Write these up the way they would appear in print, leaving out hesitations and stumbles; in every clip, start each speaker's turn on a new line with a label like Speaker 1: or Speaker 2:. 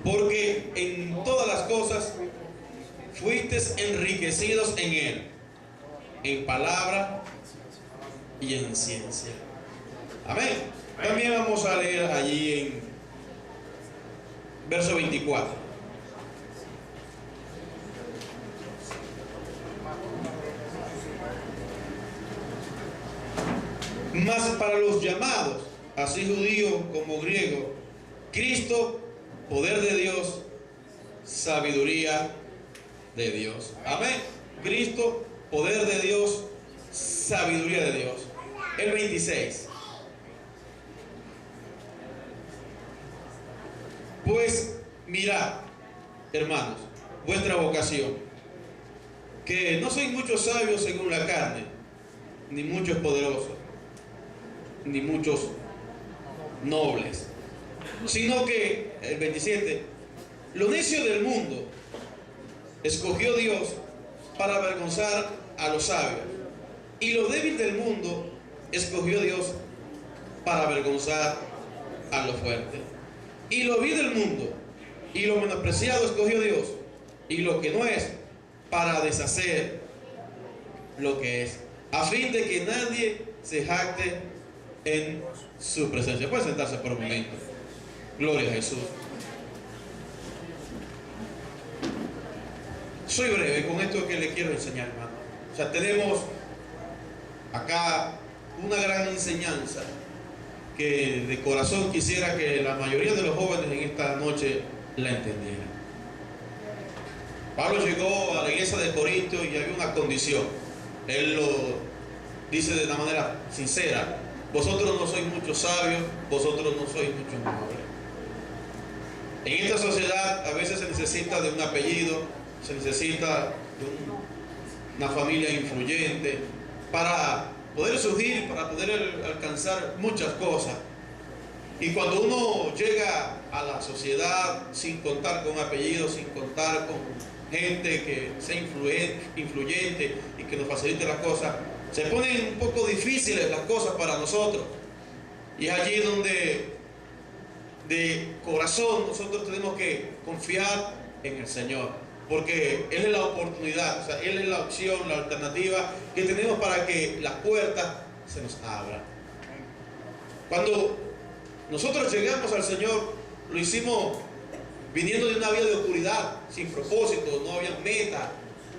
Speaker 1: porque en todas las cosas fuisteis enriquecidos en Él, en palabra y en ciencia. Amén. También vamos a leer allí en verso 24. Mas para los llamados, así judíos como griegos, Cristo, poder de Dios, sabiduría de Dios. Amén. Cristo, poder de Dios, sabiduría de Dios. El 26. Pues mirad, hermanos, vuestra vocación, que no sois muchos sabios según la carne, ni muchos poderosos, ni muchos nobles, sino que, el 27, lo necio del mundo escogió Dios para avergonzar a los sabios, y lo débil del mundo escogió Dios para avergonzar a los fuertes, y lo vil del mundo y lo menospreciado escogió Dios, y lo que no es, para deshacer lo que es, a fin de que nadie se jacte en su presencia. Puede sentarse por un momento. Gloria a Jesús. Soy breve con esto que le quiero enseñar, hermano. O sea, tenemos acá una gran enseñanza que de corazón quisiera que la mayoría de los jóvenes en esta noche la entendieran. Pablo llegó a la iglesia de Corinto y había una condición. Él lo dice de una manera sincera: vosotros no sois muchos sabios, vosotros no sois muchos nobles. En esta sociedad a veces se necesita de un apellido, se necesita de una familia influyente para poder surgir, para poder alcanzar muchas cosas. Y cuando uno llega a la sociedad sin contar con apellidos, sin contar con gente que sea influyente y que nos facilite las cosas, se ponen un poco difíciles las cosas para nosotros. Y es allí donde de corazón nosotros tenemos que confiar en el Señor, porque Él es la oportunidad, o sea, Él es la opción, la alternativa que tenemos para que las puertas se nos abran. Cuando nosotros llegamos al Señor, lo hicimos viniendo de una vida de oscuridad, sin propósito, no había meta.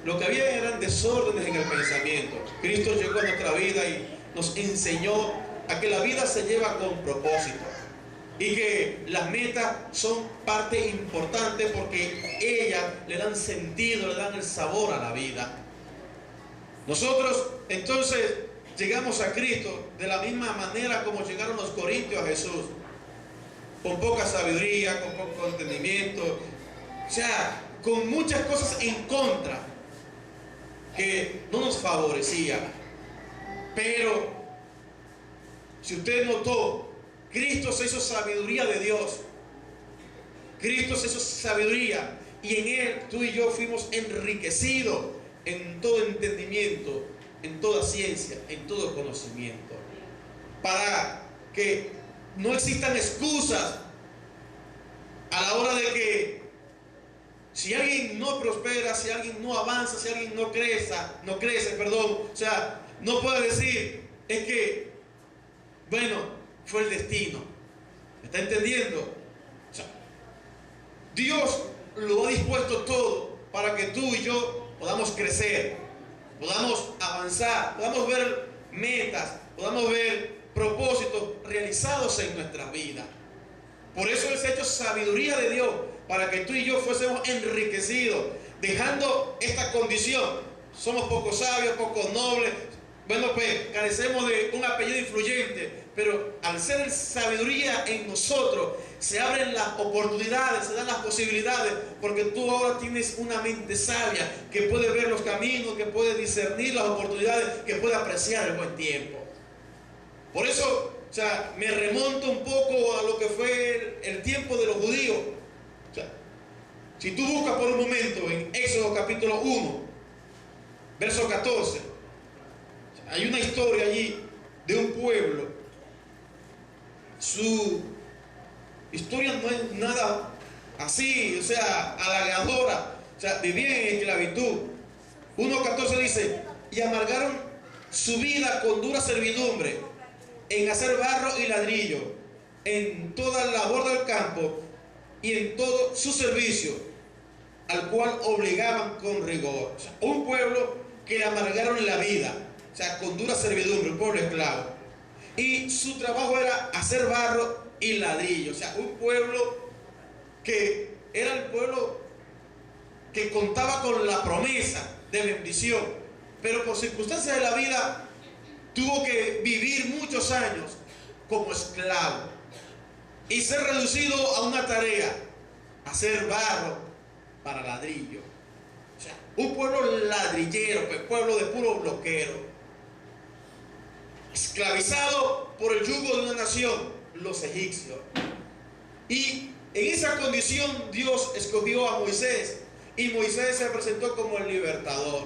Speaker 1: Lo que había eran desórdenes en el pensamiento. Cristo llegó a nuestra vida y nos enseñó a que la vida se lleva con propósito y que las metas son parte importante porque ellas le dan sentido, le dan el sabor a la vida. Nosotros entonces llegamos a Cristo de la misma manera como llegaron los corintios a Jesús, con poca sabiduría, con poco entendimiento, o sea, con muchas cosas en contra que no nos favorecía. Pero si usted notó, Cristo se hizo sabiduría de Dios. Cristo se hizo sabiduría y en Él tú y yo fuimos enriquecidos en todo entendimiento, en toda ciencia, en todo conocimiento, para que no existan excusas a la hora de que si alguien no prospera, si alguien no avanza, si alguien no crece, o sea, no puede decir, es que, bueno, fue el destino. ¿Me está entendiendo? O sea, Dios lo ha dispuesto todo para que tú y yo podamos crecer, podamos avanzar, podamos ver metas, podamos ver propósitos realizados en nuestra vida. Por eso Él se ha hecho sabiduría de Dios, para que tú y yo fuésemos enriquecidos, dejando esta condición. Somos poco sabios, poco nobles, bueno, pues carecemos de un apellido influyente, pero al ser sabiduría en nosotros, se abren las oportunidades, se dan las posibilidades, porque tú ahora tienes una mente sabia que puede ver los caminos, que puede discernir las oportunidades, que puede apreciar el buen tiempo. Por eso, o sea, me remonto un poco a lo que fue el tiempo de los judíos. O sea, si tú buscas por un momento en Éxodo capítulo 1, verso 14, hay una historia allí de un pueblo. Su historia no es nada así, o sea, halagadora. O sea, vivían en esclavitud. 1:14 dice, y amargaron su vida con dura servidumbre, en hacer barro y ladrillo, en toda labor del campo y en todo su servicio, al cual obligaban con rigor. O sea, un pueblo que le amargaron la vida, o sea, con dura servidumbre, un pueblo esclavo. Y su trabajo era hacer barro y ladrillo. O sea, un pueblo que era el pueblo que contaba con la promesa de bendición, pero por circunstancias de la vida tuvo que vivir muchos años como esclavo y ser reducido a una tarea, hacer barro para ladrillo. O sea, un pueblo ladrillero, pues pueblo de puro bloquero, esclavizado por el yugo de una nación, los egipcios. Y en esa condición Dios escogió a Moisés, y Moisés se presentó como el libertador.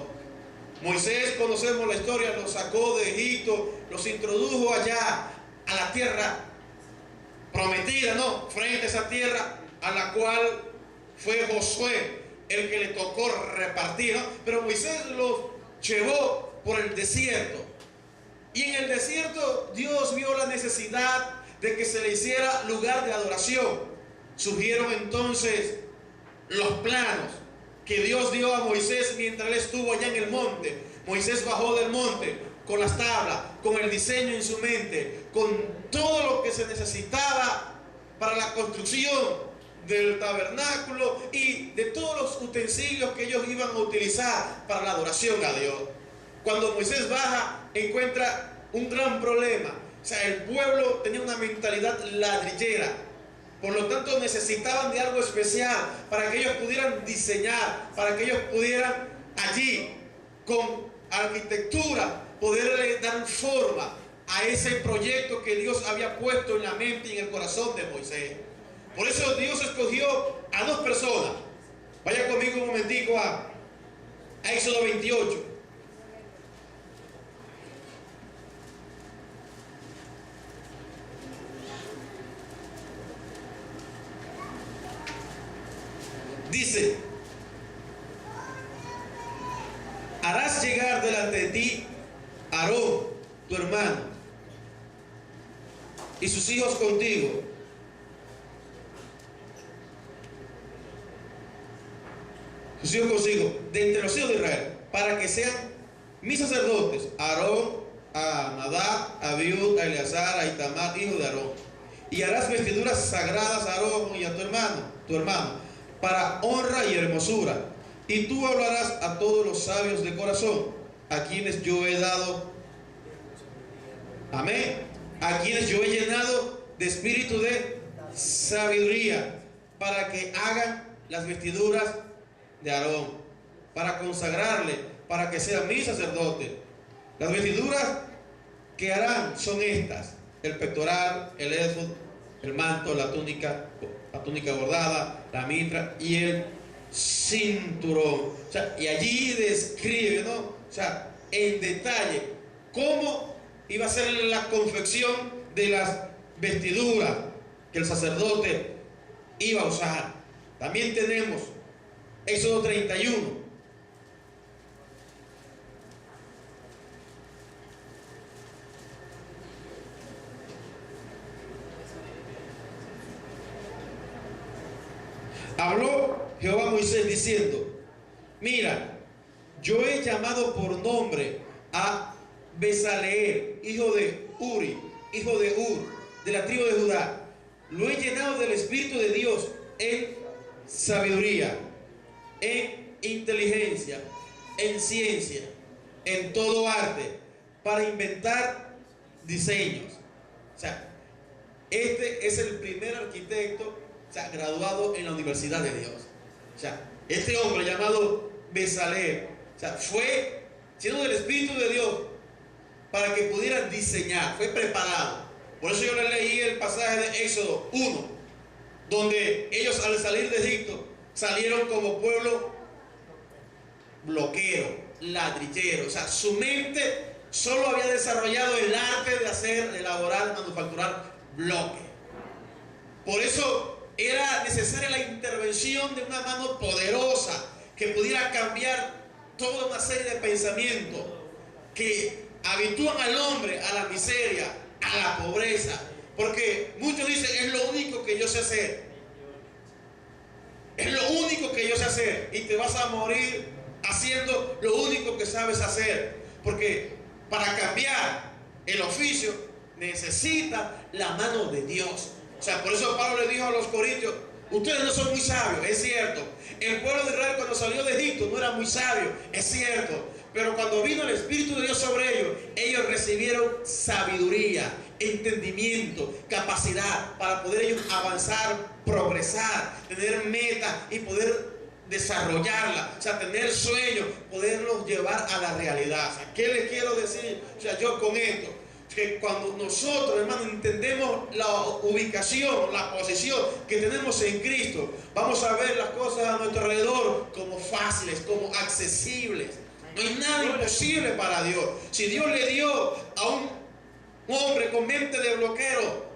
Speaker 1: Moisés, conocemos la historia, los sacó de Egipto, los introdujo allá a la tierra prometida, ¿no? Frente a esa tierra a la cual fue Josué el que le tocó repartir, ¿no? Pero Moisés los llevó por el desierto. Y en el desierto Dios vio la necesidad de que se le hiciera lugar de adoración. Surgieron entonces los planos que Dios dio a Moisés mientras él estuvo allá en el monte. Moisés bajó del monte con las tablas, con el diseño en su mente, con todo lo que se necesitaba para la construcción del tabernáculo y de todos los utensilios que ellos iban a utilizar para la adoración a Dios. Cuando Moisés baja, encuentra un gran problema. O sea, el pueblo tenía una mentalidad ladrillera. Por lo tanto, necesitaban de algo especial para que ellos pudieran diseñar, para que ellos pudieran allí, con arquitectura, poderle dar forma a ese proyecto que Dios había puesto en la mente y en el corazón de Moisés. Por eso Dios escogió a dos personas. Vaya conmigo un momentico a Éxodo 28. Dice, harás llegar delante de ti a Aarón, tu hermano, y sus hijos contigo. Sus hijos consigo, de entre los hijos de Israel, para que sean mis sacerdotes, Aarón, a Nadab, a Abiud, a Eleazar, a Itamar, hijo de Aarón. Y harás vestiduras sagradas a Aarón y a tu hermano, para honra y hermosura. Y tú hablarás a todos los sabios de corazón, a quienes yo he dado, amén, a quienes yo he llenado de espíritu de sabiduría, para que hagan las vestiduras de Aarón, para consagrarle, para que sea mi sacerdote. Las vestiduras que harán son estas: el pectoral, el éfod, el manto, la túnica bordada, la mitra y el cinturón. O sea, y allí describe, ¿no? O sea, en detalle cómo iba a ser la confección de las vestiduras que el sacerdote iba a usar. También tenemos Éxodo 31. Habló Jehová a Moisés diciendo: mira, yo he llamado por nombre a Besaleel, hijo de Uri, hijo de Ur, de la tribu de Judá. Lo he llenado del Espíritu de Dios en sabiduría, en inteligencia, en ciencia, en todo arte, para inventar diseños. O sea, este es el primer arquitecto, o sea, graduado en la Universidad de Dios. O sea, este hombre llamado Besaleel, o sea, fue siendo del Espíritu de Dios para que pudiera diseñar, fue preparado. Por eso yo le leí el pasaje de Éxodo 1, donde ellos al salir de Egipto salieron como pueblo bloquero, ladrillero. O sea, su mente solo había desarrollado el arte de hacer, de elaborar, manufacturar bloques. Por eso era necesaria la intervención de una mano poderosa que pudiera cambiar toda una serie de pensamientos que habitúan al hombre a la miseria, a la pobreza. Porque muchos dicen, es lo único que yo sé hacer. Es lo único que yo sé hacer. Y te vas a morir haciendo lo único que sabes hacer. Porque para cambiar el oficio necesita la mano de Dios. O sea, por eso Pablo le dijo a los corintios, ustedes no son muy sabios, es cierto. El pueblo de Israel cuando salió de Egipto no era muy sabio, es cierto. Pero cuando vino el Espíritu de Dios sobre ellos, ellos recibieron sabiduría, entendimiento, capacidad para poder ellos avanzar, progresar, tener metas y poder desarrollarla, o sea, tener sueños, poderlos llevar a la realidad. O sea, ¿qué les quiero decir? O sea, yo con esto, que cuando nosotros, hermano, entendemos la ubicación, la posición que tenemos en Cristo, vamos a ver las cosas a nuestro alrededor como fáciles, como accesibles. No hay nada imposible para Dios. Si Dios le dio a un hombre con mente de bloqueo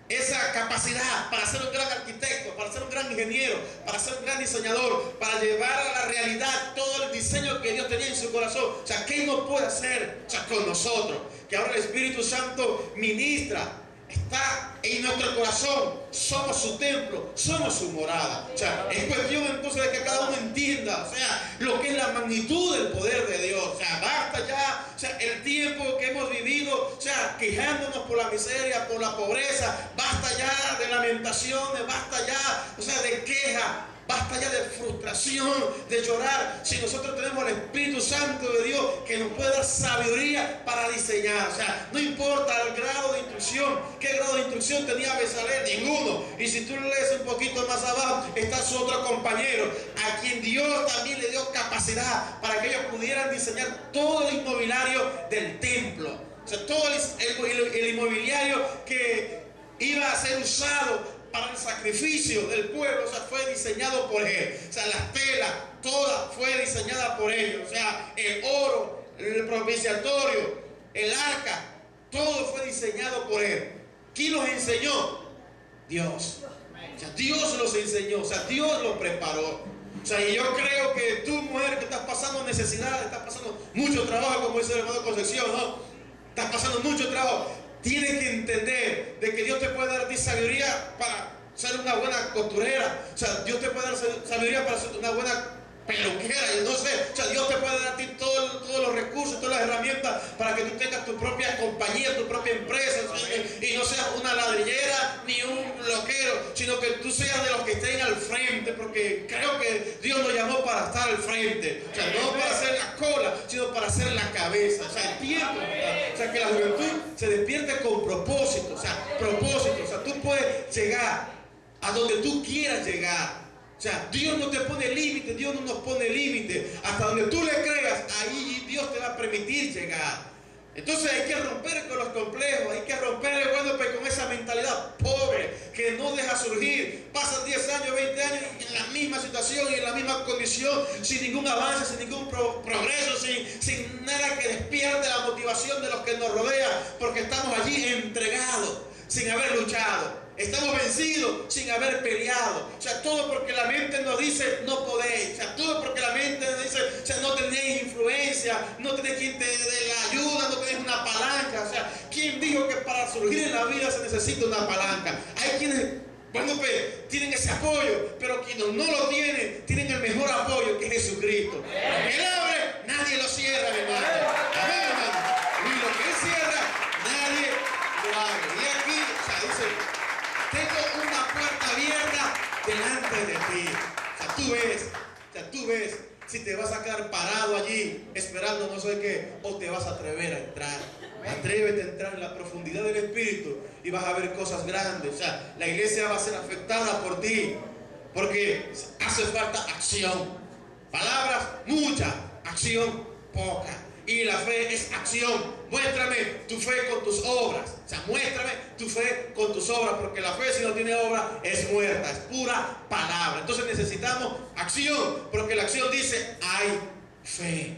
Speaker 1: esa capacidad para ser un gran arquitecto, para ser un gran ingeniero, para ser un gran diseñador, para llevar a la realidad todo el diseño que Dios tenía en su corazón, o sea, ¿qué no puede hacer? O sea, con nosotros, que ahora el Espíritu Santo ministra, está en nuestro corazón, somos su templo, somos su morada. O sea, es cuestión entonces de que cada uno entienda, o sea, lo que es la magnitud del poder de Dios. O sea, basta ya, o sea, el tiempo que hemos vivido, o sea, quejándonos por la miseria, por la pobreza, basta ya de lamentaciones, basta ya, o sea, de queja. Basta ya de frustración, de llorar. Si nosotros tenemos el Espíritu Santo de Dios que nos puede dar sabiduría para diseñar. O sea, no importa el grado de instrucción. ¿Qué grado de instrucción tenía Bezalel? Ninguno. Y si tú lees un poquito más abajo, está su otro compañero, a quien Dios también le dio capacidad para que ellos pudieran diseñar todo el inmobiliario del templo. O sea, todo el inmobiliario que iba a ser usado para el sacrificio del pueblo, o sea, fue diseñado por él. O sea, las telas, toda fue diseñada por ellos. O sea, el oro, el propiciatorio, el arca, todo fue diseñado por él. ¿Quién los enseñó? Dios. O sea, Dios los enseñó, o sea, Dios los preparó. O sea, y yo creo que tú, mujer, que estás pasando necesidad, estás pasando mucho trabajo, como dice el hermano Concepción, ¿no? Estás pasando mucho trabajo. Tienes que entender de que Dios te puede dar a ti sabiduría para ser una buena costurera. O sea, Dios te puede dar sabiduría para ser una buena peluquera. Yo no sé. O sea, Dios te puede dar a ti todos los recursos, todas las herramientas para que tú tengas tu propia compañía, tu propia empresa. O sea, y no seas una ladrillera ni un bloquero, sino que tú seas de los que estén al frente. Porque creo que Dios nos llamó para estar al frente. O sea, no para hacer la cola, sino para hacer la cabeza. O sea, el tiempo. O sea, que la juventud se despierte con propósito. O sea, propósito. O sea, tú puedes llegar a donde tú quieras llegar. O sea, Dios no te pone límite, Dios no nos pone límite. Hasta donde tú le creas, ahí Dios te va a permitir llegar. Entonces hay que romper con los complejos, hay que romper, bueno, pues con esa mentalidad pobre que no deja surgir. Pasan 10 años, 20 años en la misma situación y en la misma condición, sin ningún avance, sin ningún progreso, sin nada que despierte la motivación de los que nos rodean, porque estamos allí entregados, sin haber luchado. Estamos vencidos sin haber peleado. O sea, todo porque la mente nos dice no podéis. O sea, todo porque la mente nos dice, o sea, no tenéis influencia, no tenéis quien te dé la ayuda, no tenéis una palanca. O sea, ¿quién dijo que para surgir en la vida se necesita una palanca? Hay quienes, bueno, pues, tienen ese apoyo, pero quienes no lo tienen, tienen el mejor apoyo, que es Jesucristo. El abre, nadie lo cierra, hermano. Amén, hermano. Y lo que él cierra, nadie lo abre. Y aquí, o sea, dice, tengo una puerta abierta delante de ti. O sea, tú ves si te vas a quedar parado allí esperando no sé qué, o te vas a atrever a entrar. Atrévete a entrar en la profundidad del Espíritu y vas a ver cosas grandes. O sea, la iglesia va a ser afectada por ti, porque hace falta acción. Palabras, mucha, acción, poca. Y la fe es acción. Muéstrame tu fe con tus obras. O sea, muéstrame tu fe con tus obras, porque la fe, si no tiene obra, es muerta, es pura palabra. Entonces necesitamos acción, porque la acción dice hay fe.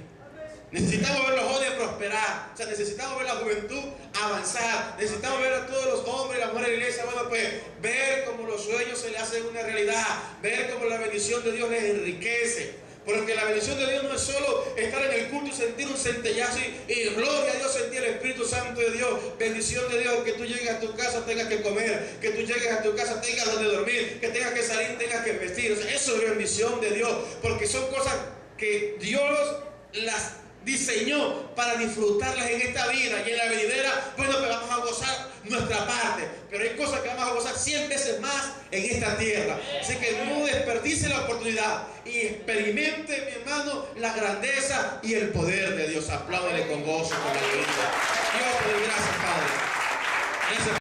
Speaker 1: Necesitamos ver a los jóvenes prosperar. O sea, necesitamos ver a la juventud avanzar. Necesitamos ver a todos los hombres y las mujeres de la iglesia, bueno, pues ver cómo los sueños se les hacen una realidad. Ver cómo la bendición de Dios les enriquece. Porque la bendición de Dios no es solo estar en el culto y sentir un centellazo y gloria a Dios, sentir el Espíritu Santo de Dios, bendición de Dios, que tú llegues a tu casa, tengas que comer, que tú llegues a tu casa, tengas donde dormir, que tengas que salir, tengas que vestir. O sea, eso es bendición de Dios, porque son cosas que Dios las diseñó para disfrutarlas en esta vida, y en la venidera, bueno, pues vamos a gozar nuestra parte, pero hay cosas que vamos a gozar 100 veces más en esta tierra. Así que no desperdicie la oportunidad y experimente, mi hermano, la grandeza y el poder de Dios. Apláudele con gozo, con alegría. Dios te dé gracias, Padre.